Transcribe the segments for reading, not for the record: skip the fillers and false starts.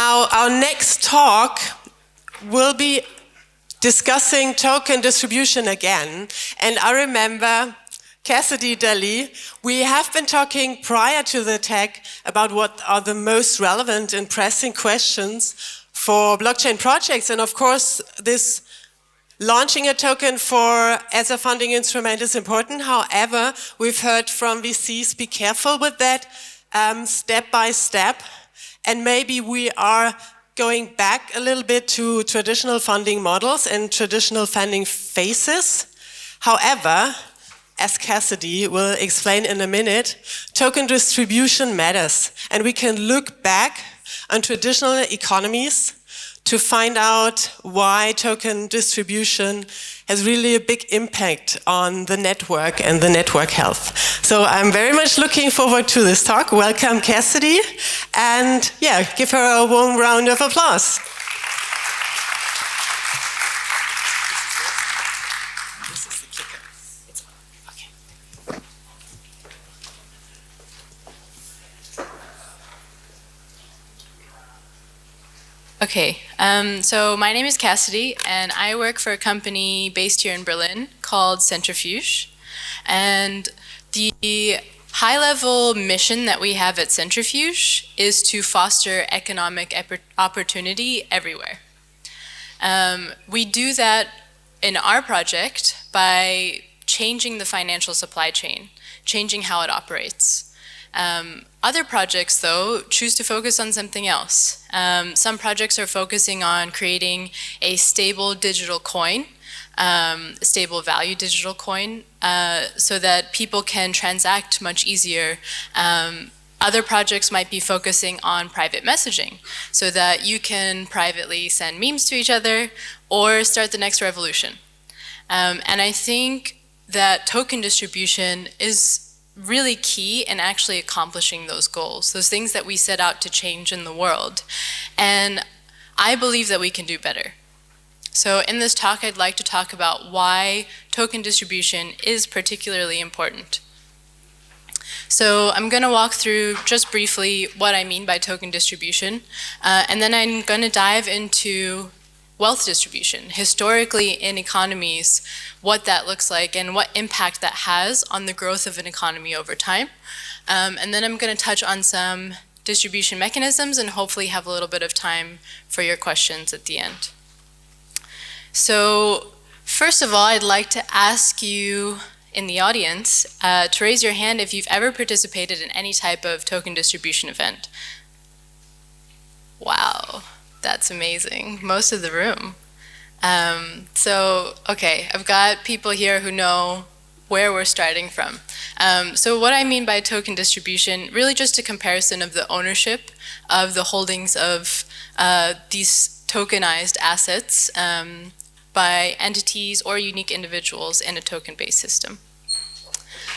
Now, our next talk will be discussing token distribution again. And I remember Cassidy, Daly, we have been talking prior to the tech about what are the most relevant and pressing questions for blockchain projects. And of course, this launching a token as a funding instrument is important. However, we've heard from VCs, be careful with that, step by step. And maybe we are going back a little bit to traditional funding models and traditional funding phases. However, as Cassidy will explain in a minute, token distribution matters. And we can look back on traditional economies to find out why token distribution has really a big impact on the network and the network health. So I'm very much looking forward to this talk. Welcome, Cassidy. And yeah, give her a warm round of applause. This is the clicker. It's on. Okay. So my name is Cassidy, and I work for a company based here in Berlin called Centrifuge. And the high-level mission that we have at Centrifuge is to foster economic opportunity everywhere. We do that in our project by changing the financial supply chain, changing how it operates. Other projects, though, choose to focus on something else. Some projects are focusing on creating a stable digital coin, a stable value digital coin, so that people can transact much easier. Other projects might be focusing on private messaging, so that you can privately send memes to each other or start the next revolution. And I think that token distribution is really key in actually accomplishing those goals, those things that we set out to change in the world. And I believe that we can do better. So in this talk, I'd like to talk about why token distribution is particularly important. So I'm going to walk through just briefly what I mean by token distribution, and then I'm going to dive into wealth distribution, historically in economies, what that looks like and what impact that has on the growth of an economy over time. And then I'm going to touch on some distribution mechanisms and hopefully have a little bit of time for your questions at the end. So first of all, I'd like to ask you in the audience to raise your hand if you've ever participated in any type of token distribution event. Wow. That's amazing. Most of the room. Okay, I've got people here who know where we're starting from. So what I mean by token distribution, really just a comparison of the ownership of the holdings of these tokenized assets by entities or unique individuals in a token-based system.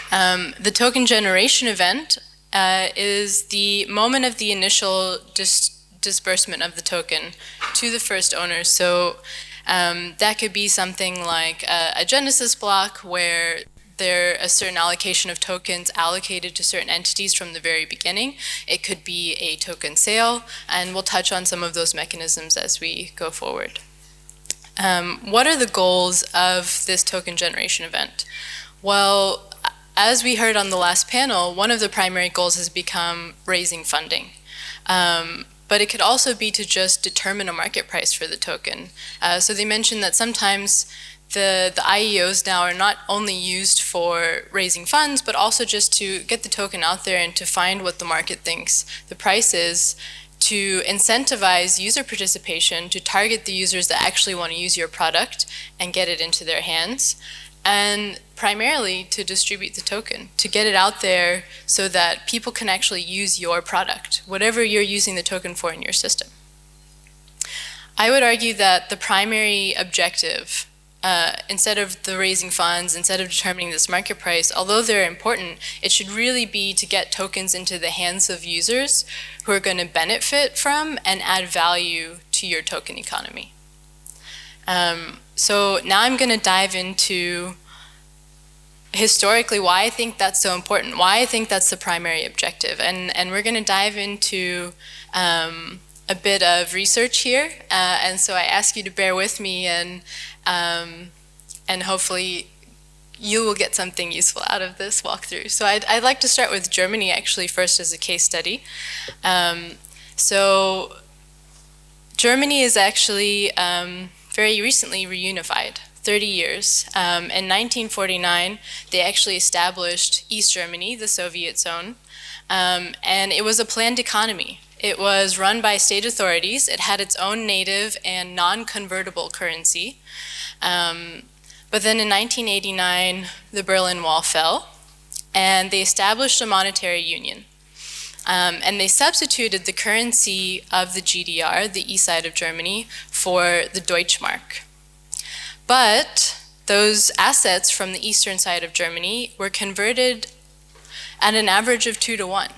The token generation event is the moment of the initial disbursement of the token to the first owner. So that could be something like a genesis block where there a certain allocation of tokens allocated to certain entities from the very beginning. It could be a token sale, and we'll touch on some of those mechanisms as we go forward. What are the goals of this token generation event? Well, as we heard on the last panel, one of the primary goals has become raising funding. But it could also be to just determine a market price for the token. So they mentioned that sometimes the IEOs now are not only used for raising funds, but also just to get the token out there and to find what the market thinks the price is, to incentivize user participation, to target the users that actually want to use your product and get it into their hands, and primarily to distribute the token, to get it out there so that people can actually use your product, whatever you're using the token for in your system. I would argue that the primary objective, instead of the raising funds, instead of determining this market price, although they're important, it should really be to get tokens into the hands of users who are going to benefit from and add value to your token economy. So now I'm going to dive into historically why I think that's so important, why I think that's the primary objective. And we're going to dive into a bit of research here, and so I ask you to bear with me, and hopefully you will get something useful out of this walkthrough. So I'd like to start with Germany actually first as a case study. So Germany is actually very recently reunified, 30 years. In 1949, they actually established East Germany, the Soviet zone, and it was a planned economy. It was run by state authorities. It had its own native and non-convertible currency. But then in 1989, the Berlin Wall fell, and they established a monetary union. And they substituted the currency of the GDR, the east side of Germany, for the Deutschmark. But those assets from the eastern side of Germany were converted at an average of 2 to 1.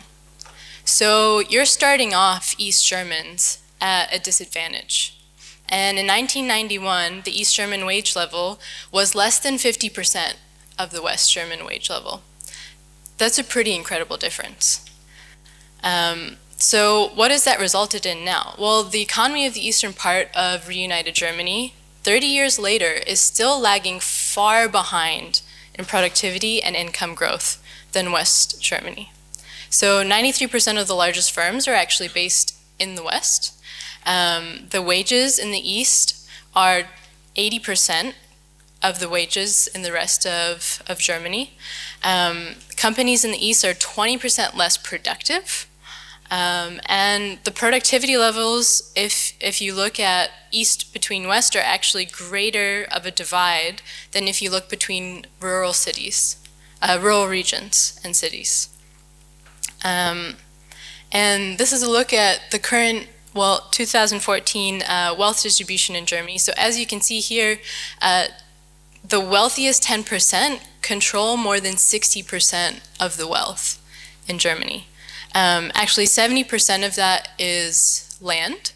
So you're starting off East Germans at a disadvantage. And in 1991, the East German wage level was less than 50% of the West German wage level. That's a pretty incredible difference. So what has that resulted in now? Well, the economy of the eastern part of reunited Germany, 30 years later, is still lagging far behind in productivity and income growth than West Germany. So 93% of the largest firms are actually based in the West. The wages in the East are 80% of the wages in the rest of Germany. Companies in the East are 20% less productive. And the productivity levels, if you look at East between West, are actually greater of a divide than if you look between rural cities, rural regions and cities. And this is a look at the current, 2014 wealth distribution in Germany. So as you can see here, the wealthiest 10% control more than 60% of the wealth in Germany. Actually, 70% of that is land,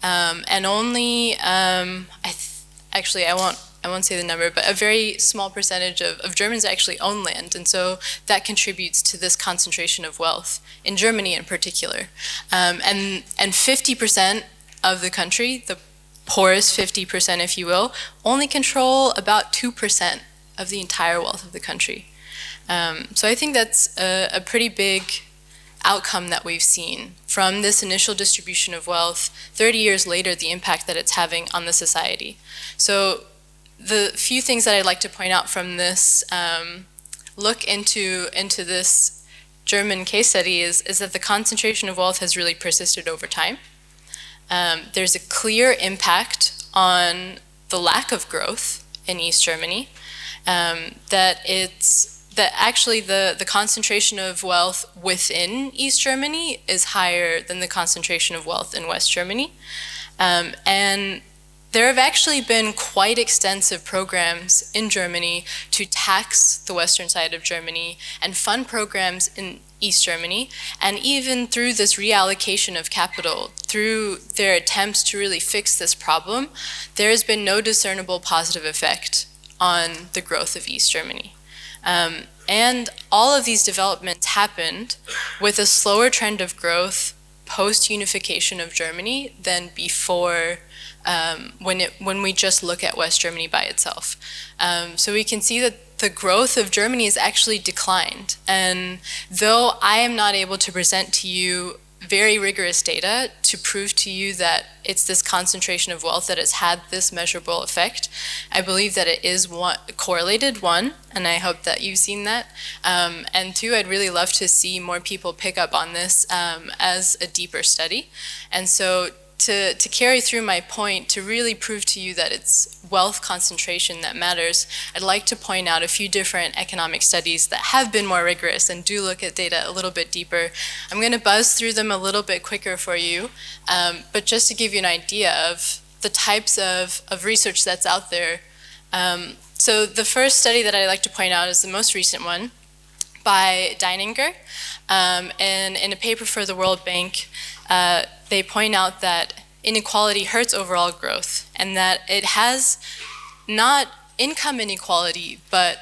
and only, actually I won't say the number, but a very small percentage of Germans actually own land, and so that contributes to this concentration of wealth in Germany in particular. And 50% of the country, the poorest 50%, if you will, only control about 2% of the entire wealth of the country. So I think that's a pretty big outcome that we've seen from this initial distribution of wealth, 30 years later, the impact that it's having on the society. So the few things that I'd like to point out from this look into this German case study is that the concentration of wealth has really persisted over time. There's a clear impact on the lack of growth in East Germany, that actually the concentration of wealth within East Germany is higher than the concentration of wealth in West Germany. And there have actually been quite extensive programs in Germany to tax the western side of Germany and fund programs in East Germany. And even through this reallocation of capital, through their attempts to really fix this problem, there has been no discernible positive effect on the growth of East Germany. And all of these developments happened with a slower trend of growth post-unification of Germany than before, when we just look at West Germany by itself. So we can see that the growth of Germany has actually declined. And though I am not able to present to you very rigorous data to prove to you that it's this concentration of wealth that has had this measurable effect, I believe that it is correlated, one, and I hope that you've seen that, and two, I'd really love to see more people pick up on this as a deeper study. And so to carry through my point, to really prove to you that it's wealth concentration that matters, I'd like to point out a few different economic studies that have been more rigorous and do look at data a little bit deeper. I'm going to buzz through them a little bit quicker for you, but just to give you an idea of the types of research that's out there. So the first study that I'd like to point out is the most recent one by Deininger, and in a paper for the World Bank, they point out that inequality hurts overall growth, and that it has not income inequality, but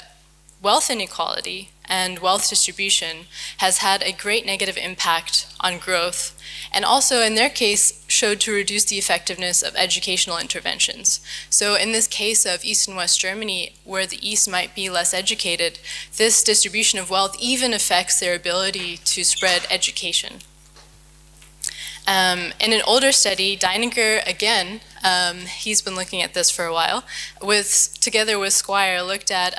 wealth inequality and wealth distribution has had a great negative impact on growth, and also in their case showed to reduce the effectiveness of educational interventions. So in this case of East and West Germany, where the East might be less educated, this distribution of wealth even affects their ability to spread education. In an older study, Deininger, again, he's been looking at this for a while, together with Squire, looked at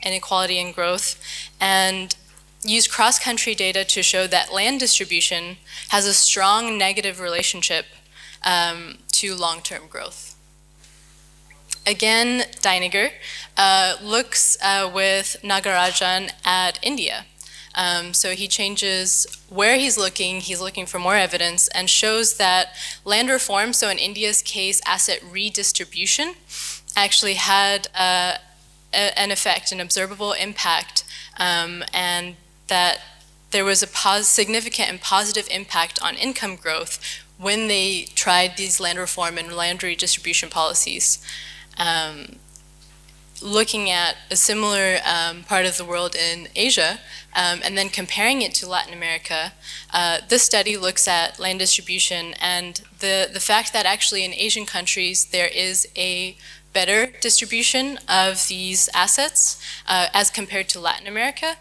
inequality and growth and used cross-country data to show that land distribution has a strong negative relationship to long-term growth. Again, Deininger looks with Nagarajan at India. So he changes where he's looking for more evidence, and shows that land reform, so in India's case, asset redistribution, actually had an effect, an observable impact, and that there was a significant and positive impact on income growth when they tried these land reform and land redistribution policies. Looking at a similar part of the world in Asia, and then comparing it to Latin America, this study looks at land distribution and the fact that actually in Asian countries there is a better distribution of these assets as compared to Latin America.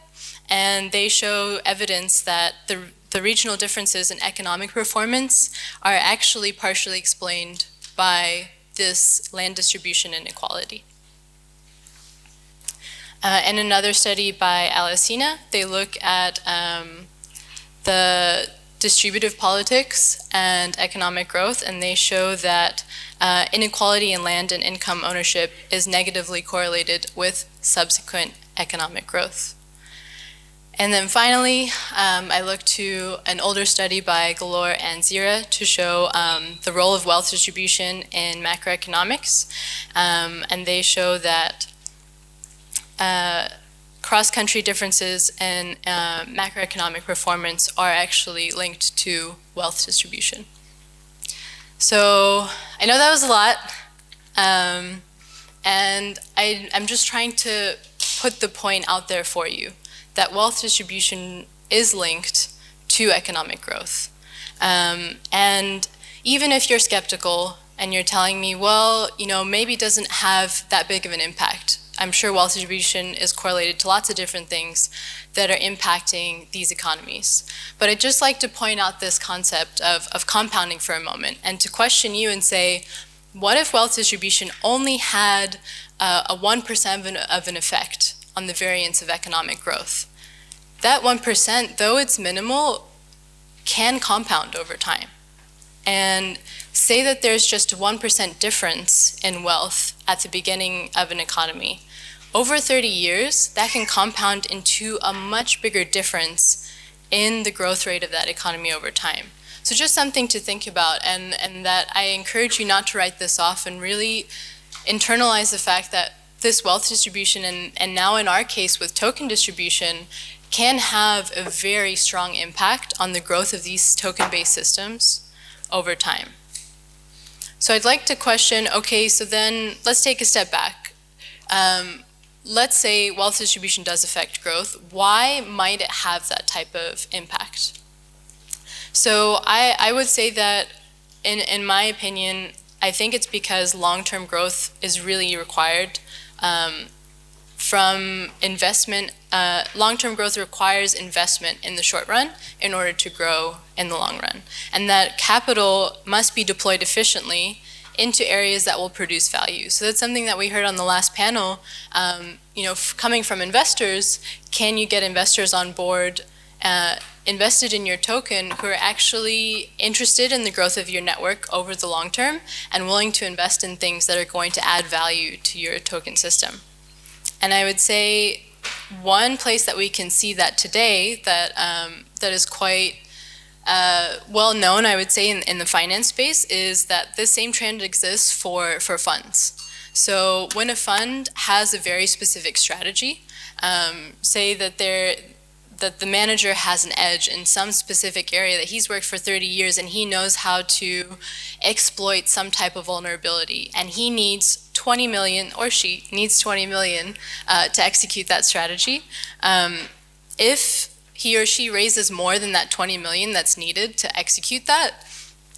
And they show evidence that the regional differences in economic performance are actually partially explained by this land distribution inequality. In another study by Alesina, they look at the distributive politics and economic growth, and they show that inequality in land and income ownership is negatively correlated with subsequent economic growth. And then finally, I looked to an older study by Galore and Zira to show the role of wealth distribution in macroeconomics, and they show that cross-country differences in macroeconomic performance are actually linked to wealth distribution. So I know that was a lot, and I'm just trying to put the point out there for you that wealth distribution is linked to economic growth. And even if you're skeptical and you're telling me, well, maybe it doesn't have that big of an impact, I'm sure wealth distribution is correlated to lots of different things that are impacting these economies. But I'd just like to point out this concept of compounding for a moment and to question you and say, what if wealth distribution only had a 1% of an effect on the variance of economic growth? That 1%, though it's minimal, can compound over time. And say that there's just a 1% difference in wealth at the beginning of an economy. Over 30 years, that can compound into a much bigger difference in the growth rate of that economy over time. So just something to think about, and that I encourage you not to write this off and really internalize the fact that this wealth distribution, and now in our case with token distribution, can have a very strong impact on the growth of these token-based systems over time. So I'd like to question, okay, so then let's take a step back. Let's say wealth distribution does affect growth. Why might it have that type of impact? So I would say that, in my opinion, I think it's because long-term growth is really required from investment. Long-term growth requires investment in the short run in order to grow in the long run. And that capital must be deployed efficiently into areas that will produce value. So that's something that we heard on the last panel. Coming from investors, can you get investors on board invested in your token who are actually interested in the growth of your network over the long term and willing to invest in things that are going to add value to your token system? And I would say one place that we can see that today that is quite well known, I would say, in the finance space, is that this same trend exists for funds. So when a fund has a very specific strategy, say that the manager has an edge in some specific area that he's worked for 30 years and he knows how to exploit some type of vulnerability, and he needs 20 million, or she needs 20 million to execute that strategy. if he or she raises more than that 20 million that's needed to execute that,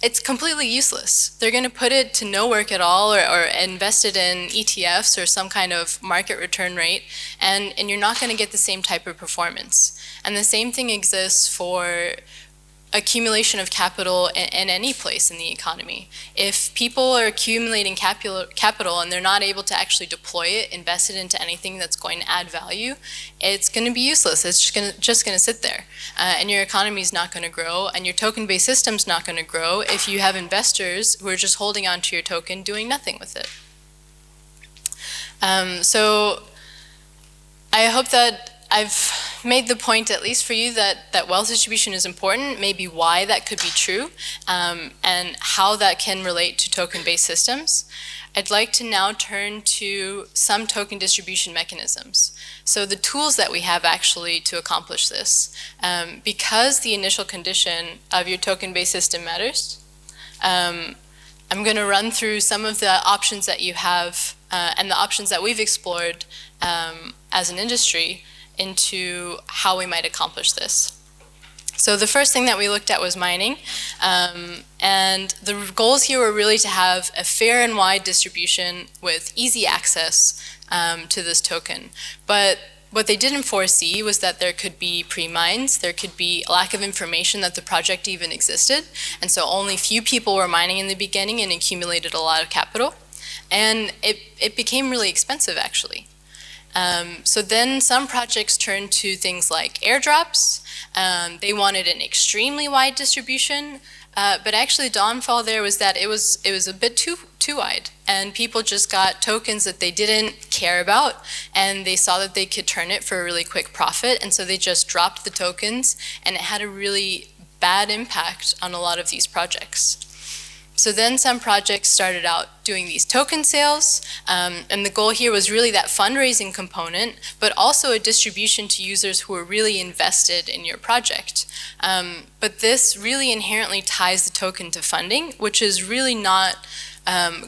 it's completely useless. They're going to put it to no work at all, or invest it in ETFs or some kind of market return rate, and you're not going to get the same type of performance. And the same thing exists for accumulation of capital in any place in the economy. If people are accumulating capital and they're not able to actually deploy it, invest it into anything that's going to add value, it's going to be useless. It's just going to sit there. And your economy is not going to grow, and your token-based system's not going to grow if you have investors who are just holding onto your token, doing nothing with it. So I hope that I've made the point, at least for you, that wealth distribution is important, maybe why that could be true, and how that can relate to token-based systems. I'd like to now turn to some token distribution mechanisms. So the tools that we have actually to accomplish this. Because the initial condition of your token-based system matters, I'm going to run through some of the options that you have and the options that we've explored as an industry into how we might accomplish this. So the first thing that we looked at was mining, and the goals here were really to have a fair and wide distribution with easy access to this token. But what they didn't foresee was that there could be pre-mines, there could be a lack of information that the project even existed, and so only few people were mining in the beginning and accumulated a lot of capital, and it became really expensive actually. So then some projects turned to things like airdrops. They wanted an extremely wide distribution, but actually the downfall there was that it was a bit too wide, and people just got tokens that they didn't care about, and they saw that they could turn it for a really quick profit, and so they just dropped the tokens, and it had a really bad impact on a lot of these projects. So then some projects started out doing these token sales, and the goal here was really that fundraising component, but also a distribution to users who were really invested in your project. But this really inherently ties the token to funding, which is really not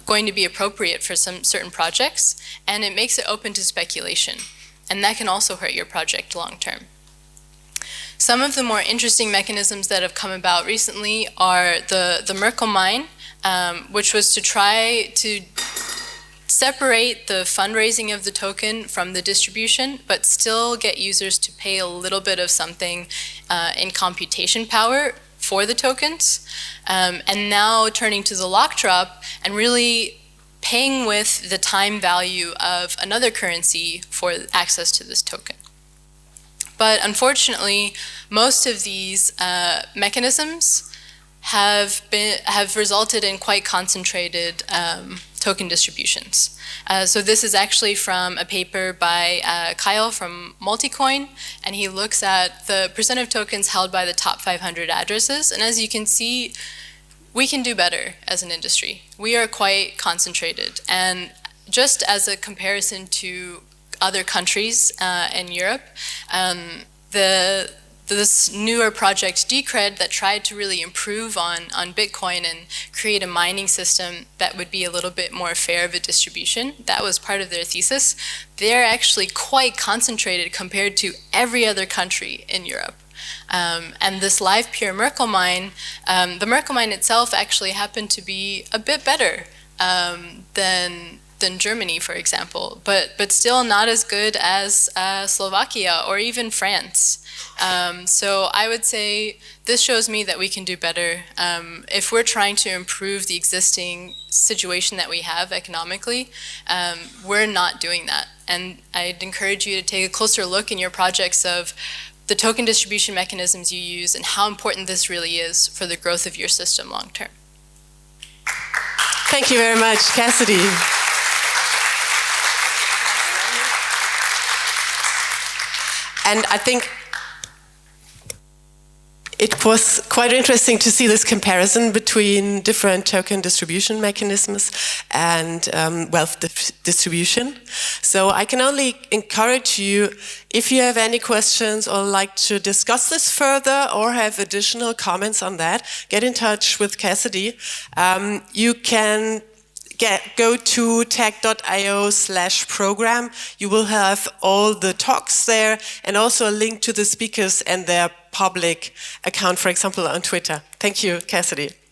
going to be appropriate for some certain projects, and it makes it open to speculation. And that can also hurt your project long term. Some of the more interesting mechanisms that have come about recently are the Merkel Mine, which was to try to separate the fundraising of the token from the distribution, but still get users to pay a little bit of something in computation power for the tokens. And now turning to the lock drop and really paying with the time value of another currency for access to this token. But unfortunately, most of these mechanisms have resulted in quite concentrated token distributions. So this is actually from a paper by Kyle from Multicoin, and he looks at the percent of tokens held by the top 500 addresses. And as you can see, we can do better as an industry. We are quite concentrated, and just as a comparison to other countries in Europe, this newer project Decred that tried to really improve on Bitcoin and create a mining system that would be a little bit more fair of a distribution, that was part of their thesis. They're actually quite concentrated compared to every other country in Europe. And this live pure Merkel Mine, the Merkel Mine itself actually happened to be a bit better than Germany, for example, but still not as good as Slovakia or even France. So I would say this shows me that we can do better. If we're trying to improve the existing situation that we have economically, we're not doing that. And I'd encourage you to take a closer look in your projects of the token distribution mechanisms you use and how important this really is for the growth of your system long term. Thank you very much, Cassidy. And I think it was quite interesting to see this comparison between different token distribution mechanisms and wealth distribution. So I can only encourage you, if you have any questions or like to discuss this further or have additional comments on that, get in touch with Cassidy. You can go to tech.io/program. You will have all the talks there and also a link to the speakers and their public account, for example, on Twitter. Thank you, Cassidy.